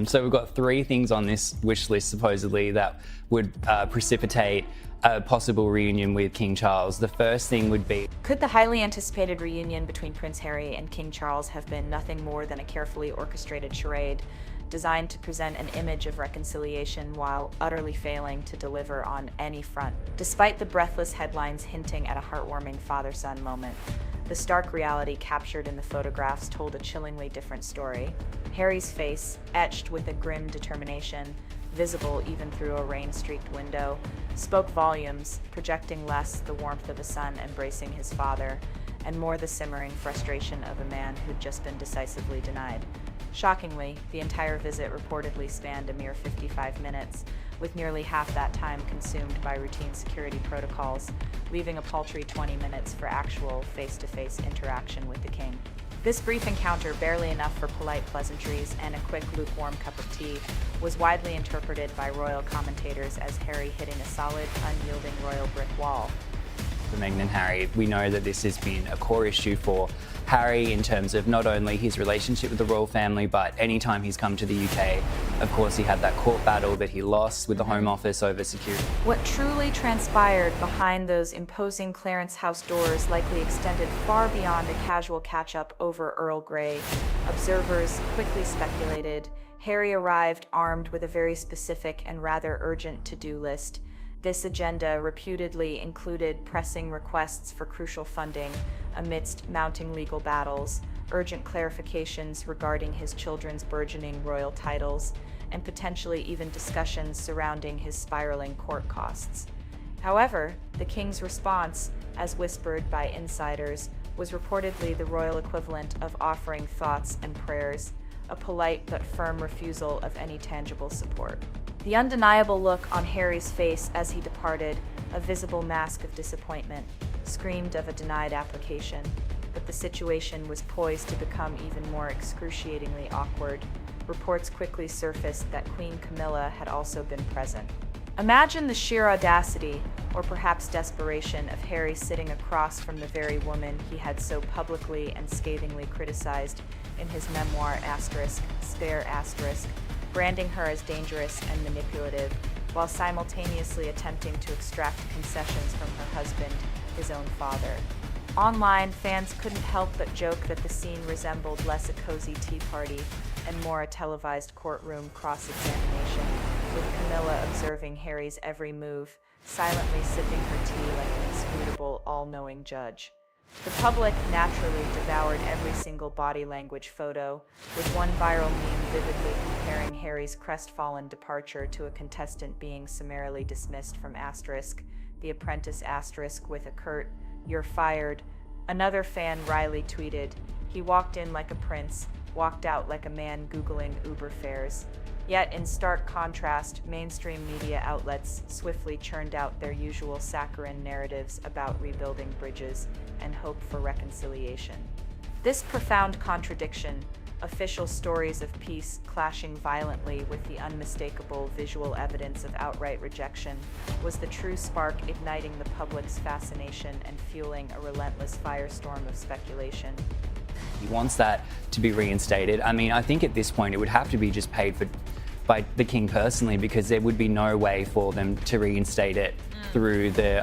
So we've got 3 things on this wish list supposedly that would precipitate a possible reunion with King Charles. The first thing would be, could the highly anticipated reunion between Prince Harry and King Charles have been nothing more than a carefully orchestrated charade designed to present an image of reconciliation while utterly failing to deliver on any front? Despite the breathless headlines hinting at a heartwarming father-son moment, the stark reality captured in the photographs told a chillingly different story. Harry's face, etched with a grim determination, visible even through a rain-streaked window, spoke volumes, projecting less the warmth of a son embracing his father, and more the simmering frustration of a man who'd just been decisively denied. Shockingly, the entire visit reportedly spanned a mere 55 minutes, with nearly half that time consumed by routine security protocols, leaving a paltry 20 minutes for actual face-to-face interaction with the king. This brief encounter, barely enough for polite pleasantries and a quick lukewarm cup of tea, was widely interpreted by royal commentators as Harry hitting a solid, unyielding royal brick wall. for Meghan and Harry, we know that this has been a core issue for Harry in terms of not only his relationship with the royal family, but anytime he's come to the UK, of course he had that court battle that he lost with the Home Office over security. What truly transpired behind those imposing Clarence House doors likely extended far beyond a casual catch-up over Earl Grey. Observers quickly speculated Harry arrived armed with a very specific and rather urgent to-do list. This agenda reputedly included pressing requests for crucial funding amidst mounting legal battles, urgent clarifications regarding his children's burgeoning royal titles, and potentially even discussions surrounding his spiraling court costs. However, the king's response, as whispered by insiders, was reportedly the royal equivalent of offering thoughts and prayers, a polite but firm refusal of any tangible support. The undeniable look on Harry's face as he departed, a visible mask of disappointment, screamed of a denied application, but the situation was poised to become even more excruciatingly awkward. Reports quickly surfaced that Queen Camilla had also been present. Imagine the sheer audacity, or perhaps desperation, of Harry sitting across from the very woman he had so publicly and scathingly criticized in his memoir Spare*, branding her as dangerous and manipulative, while simultaneously attempting to extract concessions from her husband, his own father. Online, fans couldn't help but joke that the scene resembled less a cozy tea party and more a televised courtroom cross-examination, with Camilla observing Harry's every move, silently sipping her tea like an inscrutable, all-knowing judge. The public naturally devoured every single body language photo, with one viral meme vividly comparing Harry's crestfallen departure to a contestant being summarily dismissed from The Apprentice with a curt, "You're fired." Another fan wryly tweeted, "He walked in like a prince, walked out like a man Googling Uber fares." Yet, in stark contrast, mainstream media outlets swiftly churned out their usual saccharine narratives about rebuilding bridges and hope for reconciliation. This profound contradiction, official stories of peace clashing violently with the unmistakable visual evidence of outright rejection, was the true spark igniting the public's fascination and fueling a relentless firestorm of speculation. He wants that to be reinstated. I mean, I think at this point it would have to be just paid for by the king personally, because there would be no way for them to reinstate it through the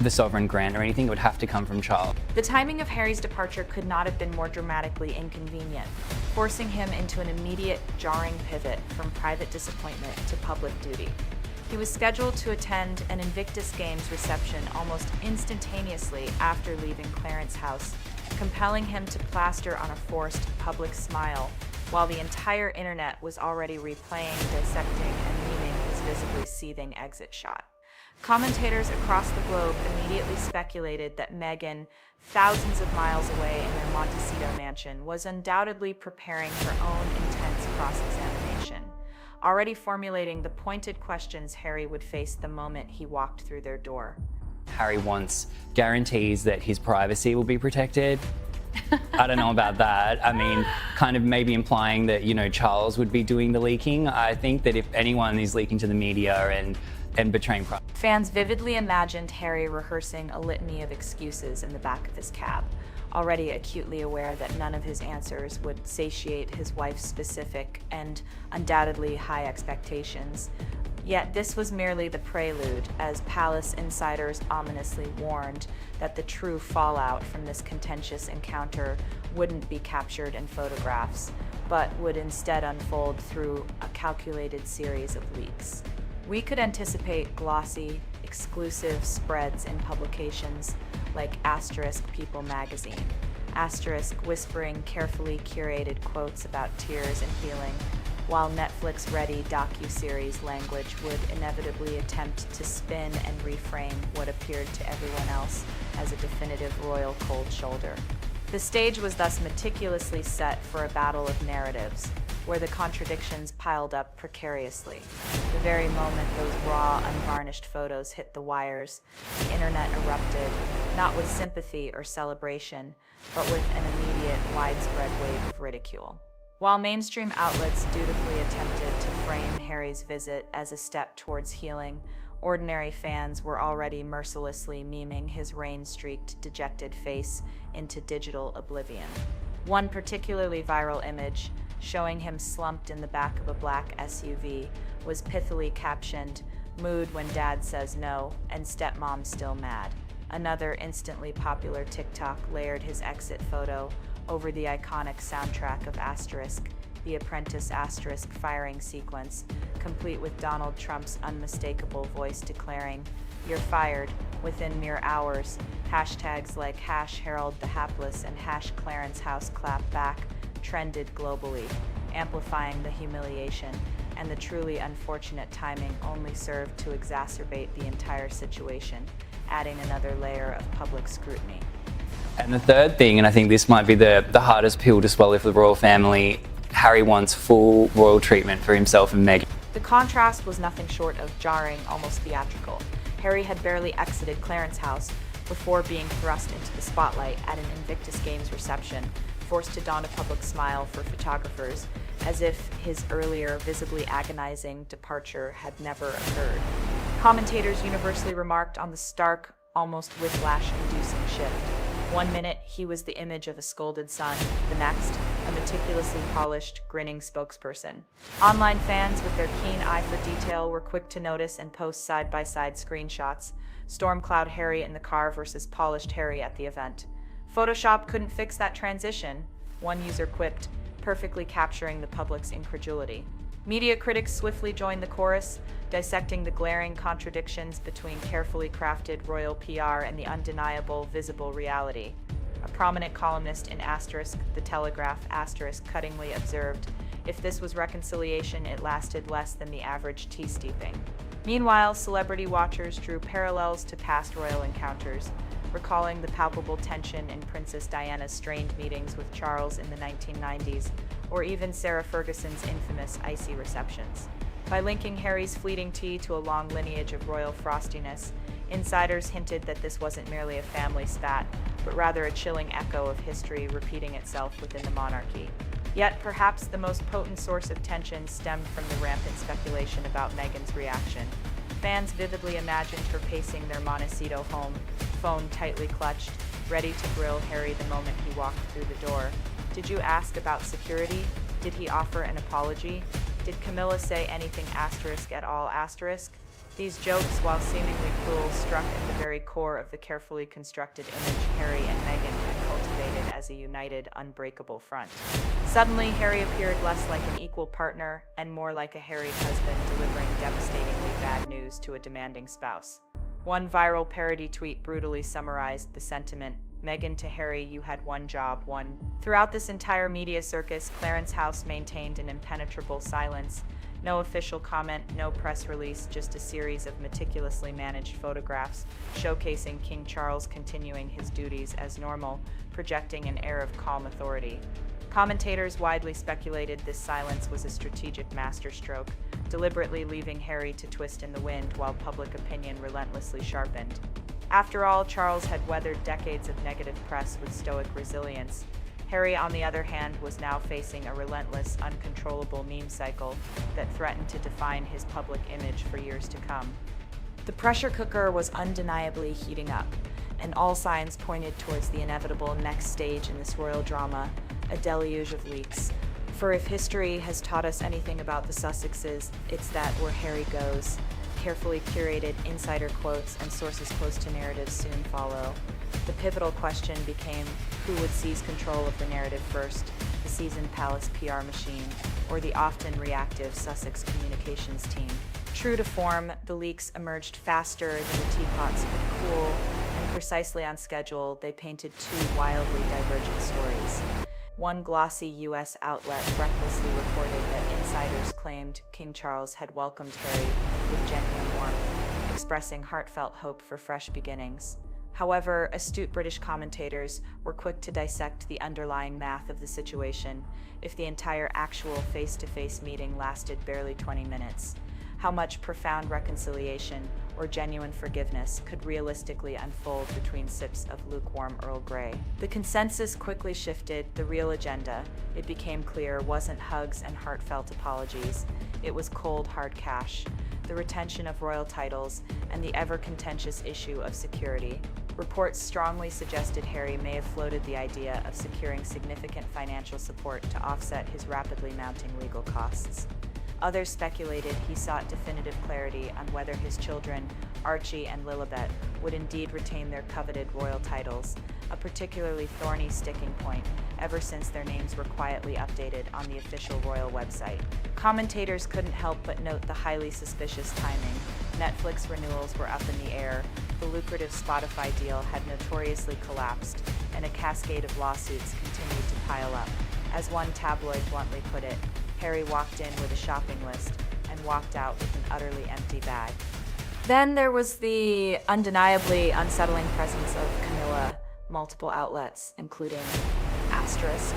sovereign grant or anything. It would have to come from Charles. The timing of Harry's departure could not have been more dramatically inconvenient, forcing him into an immediate, jarring pivot from private disappointment to public duty. He was scheduled to attend an Invictus Games reception almost instantaneously after leaving Clarence House, compelling him to plaster on a forced public smile, while the entire internet was already replaying, dissecting, and memeing his visibly seething exit shot. Commentators across the globe immediately speculated that Meghan, thousands of miles away in their Montecito mansion, was undoubtedly preparing her own intense cross-examination, already formulating the pointed questions Harry would face the moment he walked through their door. Harry wants guarantees that his privacy will be protected. I don't know about that. I mean, kind of maybe implying that, Charles would be doing the leaking. I think that if anyone is leaking to the media and betraying privacy. Fans vividly imagined Harry rehearsing a litany of excuses in the back of his cab, already acutely aware that none of his answers would satiate his wife's specific and undoubtedly high expectations. Yet this was merely the prelude, as palace insiders ominously warned that the true fallout from this contentious encounter wouldn't be captured in photographs, but would instead unfold through a calculated series of leaks. We could anticipate glossy, exclusive spreads in publications like People magazine, whispering carefully curated quotes about tears and healing, while Netflix-ready docu-series language would inevitably attempt to spin and reframe what appeared to everyone else as a definitive royal cold shoulder. The stage was thus meticulously set for a battle of narratives, where the contradictions piled up precariously. The very moment those raw, unvarnished photos hit the wires, the internet erupted, not with sympathy or celebration, but with an immediate, widespread wave of ridicule. While mainstream outlets dutifully attempted to frame Harry's visit as a step towards healing, ordinary fans were already mercilessly memeing his rain-streaked, dejected face into digital oblivion. One particularly viral image, showing him slumped in the back of a black SUV, was pithily captioned, "Mood when dad says no, and stepmom still mad." Another instantly popular TikTok layered his exit photo over the iconic soundtrack of The Apprentice firing sequence, complete with Donald Trump's unmistakable voice declaring, "You're fired," within mere hours. Hashtags like #Herald the Hapless and #Clarence House clap back trended globally, amplifying the humiliation, and the truly unfortunate timing only served to exacerbate the entire situation, adding another layer of public scrutiny. And the third thing, and I think this might be the hardest pill to swallow for the royal family, Harry wants full royal treatment for himself and Meghan. The contrast was nothing short of jarring, almost theatrical. Harry had barely exited Clarence House before being thrust into the spotlight at an Invictus Games reception, forced to don a public smile for photographers, as if his earlier, visibly agonizing departure had never occurred. Commentators universally remarked on the stark, almost whiplash-inducing shift. One minute, he was the image of a scolded son, the next, a meticulously polished, grinning spokesperson. Online fans, with their keen eye for detail, were quick to notice and post side-by-side screenshots. Stormcloud Harry in the car versus polished Harry at the event. Photoshop couldn't fix that transition, one user quipped, perfectly capturing the public's incredulity. Media critics swiftly joined the chorus, dissecting the glaring contradictions between carefully crafted royal PR and the undeniable, visible reality. A prominent columnist in The Telegraph cuttingly observed, "If this was reconciliation, it lasted less than the average tea steeping." Meanwhile, celebrity watchers drew parallels to past royal encounters, recalling the palpable tension in Princess Diana's strained meetings with Charles in the 1990s, or even Sarah Ferguson's infamous icy receptions. By linking Harry's fleeting tea to a long lineage of royal frostiness, insiders hinted that this wasn't merely a family spat, but rather a chilling echo of history repeating itself within the monarchy. Yet perhaps the most potent source of tension stemmed from the rampant speculation about Meghan's reaction. Fans vividly imagined her pacing their Montecito home, phone tightly clutched, ready to grill Harry the moment he walked through the door. Did you ask about security? Did he offer an apology? Did Camilla say anything at all? These jokes, while seemingly cruel, struck at the very core of the carefully constructed image Harry and Meghan had cultivated as a united, unbreakable front. Suddenly, Harry appeared less like an equal partner and more like a harried husband delivering devastatingly bad news to a demanding spouse. One viral parody tweet brutally summarized the sentiment, "Meghan to Harry, you had one job, one." Throughout this entire media circus, Clarence House maintained an impenetrable silence. No official comment, no press release, just a series of meticulously managed photographs showcasing King Charles continuing his duties as normal, projecting an air of calm authority. Commentators widely speculated this silence was a strategic masterstroke, deliberately leaving Harry to twist in the wind while public opinion relentlessly sharpened. After all, Charles had weathered decades of negative press with stoic resilience. Harry, on the other hand, was now facing a relentless, uncontrollable meme cycle that threatened to define his public image for years to come. The pressure cooker was undeniably heating up. and all signs pointed towards the inevitable next stage in this royal drama, a deluge of leaks. For if history has taught us anything about the Sussexes, it's that where Harry goes, carefully curated insider quotes and sources close to narratives soon follow. The pivotal question became who would seize control of the narrative first, the seasoned palace PR machine, or the often reactive Sussex communications team. True to form, the leaks emerged faster than the teapots could cool, and precisely on schedule, they painted two wildly divergent stories. One glossy U.S. outlet recklessly reported that insiders claimed King Charles had welcomed Harry with genuine warmth, expressing heartfelt hope for fresh beginnings. However, astute British commentators were quick to dissect the underlying math of the situation. If the entire actual face-to-face meeting lasted barely 20 minutes, how much profound reconciliation or genuine forgiveness could realistically unfold between sips of lukewarm Earl Grey? The consensus quickly shifted. The real agenda, it became clear, wasn't hugs and heartfelt apologies. It was cold, hard cash, the retention of royal titles, and the ever-contentious issue of security. Reports strongly suggested Harry may have floated the idea of securing significant financial support to offset his rapidly mounting legal costs. Others speculated he sought definitive clarity on whether his children, Archie and Lilibet, would indeed retain their coveted royal titles, a particularly thorny sticking point ever since their names were quietly updated on the official royal website. Commentators couldn't help but note the highly suspicious timing. Netflix renewals were up in the air, the lucrative Spotify deal had notoriously collapsed, and a cascade of lawsuits continued to pile up. As one tabloid bluntly put it, Harry walked in with a shopping list and walked out with an utterly empty bag. Then there was the undeniably unsettling presence of Camilla, multiple outlets, including Asterisk.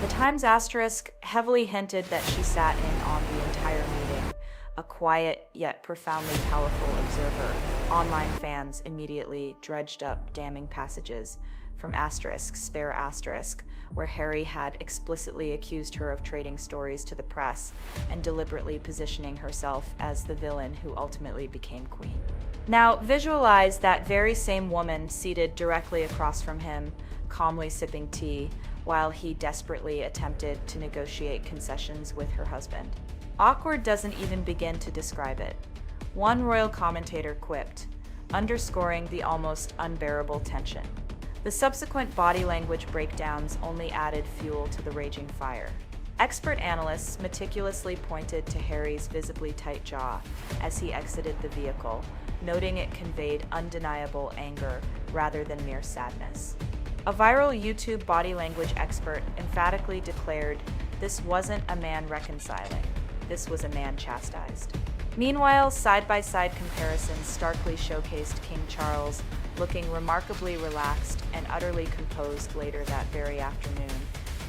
The Times Asterisk heavily hinted that she sat in on the entire meeting, a quiet yet profoundly powerful observer. Online fans immediately dredged up damning passages from Asterisk, Spare Asterisk, where Harry had explicitly accused her of trading stories to the press and deliberately positioning herself as the villain who ultimately became queen. Now, visualize that very same woman seated directly across from him, calmly sipping tea, while he desperately attempted to negotiate concessions with her husband. Awkward doesn't even begin to describe it. One royal commentator quipped, underscoring the almost unbearable tension. The subsequent body language breakdowns only added fuel to the raging fire. Expert analysts meticulously pointed to Harry's visibly tight jaw as he exited the vehicle, noting it conveyed undeniable anger rather than mere sadness. A viral YouTube body language expert emphatically declared this wasn't a man reconciling, this was a man chastised. Meanwhile, side-by-side comparisons starkly showcased King Charles looking remarkably relaxed and utterly composed later that very afternoon,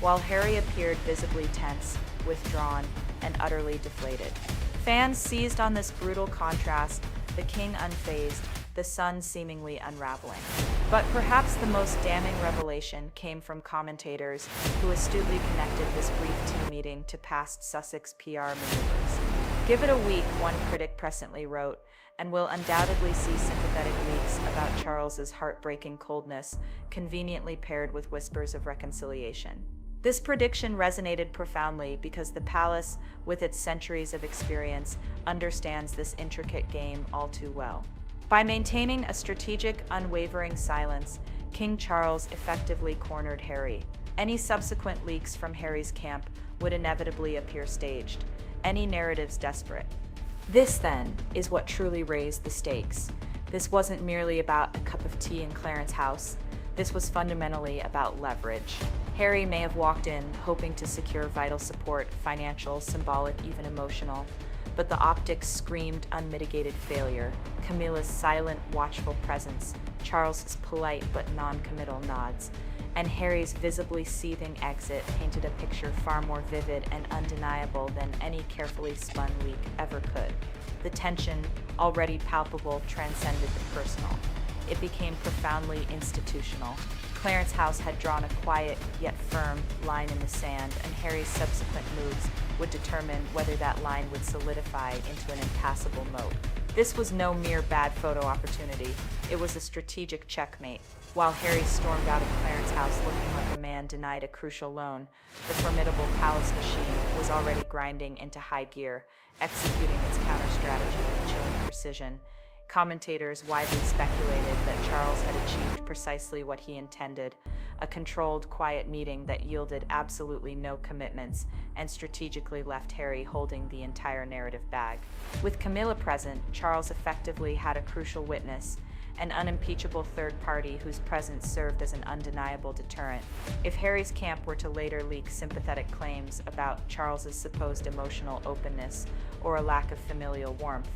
while Harry appeared visibly tense, withdrawn, and utterly deflated. Fans seized on this brutal contrast, the king unfazed, the sun seemingly unraveling. But perhaps the most damning revelation came from commentators who astutely connected this brief team meeting to past Sussex PR maneuvers. Give it a week, one critic presciently wrote, and we'll undoubtedly see sympathetic leaks about Charles's heartbreaking coldness, conveniently paired with whispers of reconciliation. This prediction resonated profoundly because the palace, with its centuries of experience, understands this intricate game all too well. By maintaining a strategic, unwavering silence, King Charles effectively cornered Harry. Any subsequent leaks from Harry's camp would inevitably appear staged, any narratives desperate. This, then, is what truly raised the stakes. This wasn't merely about a cup of tea in Clarence House. This was fundamentally about leverage. Harry may have walked in hoping to secure vital support, financial, symbolic, even emotional, but the optics screamed unmitigated failure. Camilla's silent, watchful presence, Charles's polite but non-committal nods, and Harry's visibly seething exit painted a picture far more vivid and undeniable than any carefully spun leak ever could. The tension, already palpable, transcended the personal. It became profoundly institutional. Clarence House had drawn a quiet yet firm line in the sand, and Harry's subsequent moves would determine whether that line would solidify into an impassable moat. This was no mere bad photo opportunity. It was a strategic checkmate. While Harry stormed out of Clarence House looking like a man denied a crucial loan, the formidable palace machine was already grinding into high gear, executing its counter-strategy with chilling precision. Commentators widely speculated that Charles had achieved precisely what he intended, a controlled, quiet meeting that yielded absolutely no commitments and strategically left Harry holding the entire narrative bag. With Camilla present, Charles effectively had a crucial witness, an unimpeachable third party whose presence served as an undeniable deterrent. If Harry's camp were to later leak sympathetic claims about Charles's supposed emotional openness or a lack of familial warmth,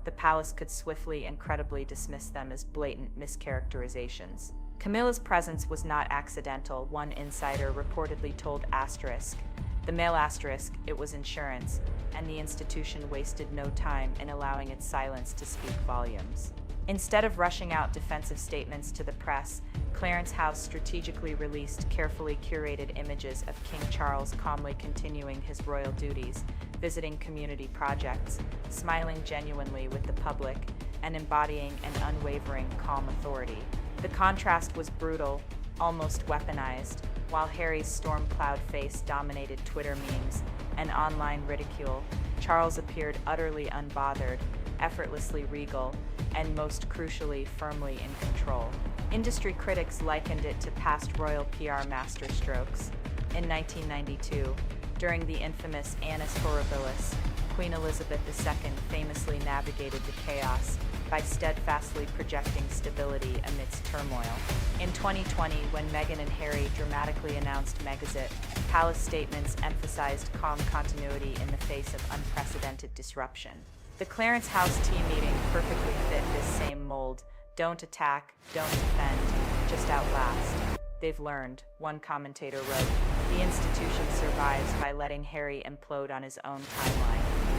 the palace could swiftly and credibly dismiss them as blatant mischaracterizations. Camilla's presence was not accidental, one insider reportedly told Asterisk. The male Asterisk, it was insurance, and the institution wasted no time in allowing its silence to speak volumes. Instead of rushing out defensive statements to the press, Clarence House strategically released carefully curated images of King Charles calmly continuing his royal duties, visiting community projects, smiling genuinely with the public, and embodying an unwavering, calm authority. The contrast was brutal, almost weaponized. While Harry's storm-cloud face dominated Twitter memes and online ridicule, Charles appeared utterly unbothered, effortlessly regal, and most crucially, firmly in control. Industry critics likened it to past royal PR masterstrokes. In 1992, during the infamous Annus Horribilis, Queen Elizabeth II famously navigated the chaos by steadfastly projecting stability amidst turmoil. In 2020, when Meghan and Harry dramatically announced Megxit, palace statements emphasized calm continuity in the face of unprecedented disruption. The Clarence House tea meeting perfectly fit this same mold. Don't attack, don't defend, just outlast. They've learned, one commentator wrote. The institution survives by letting Harry implode on his own timeline.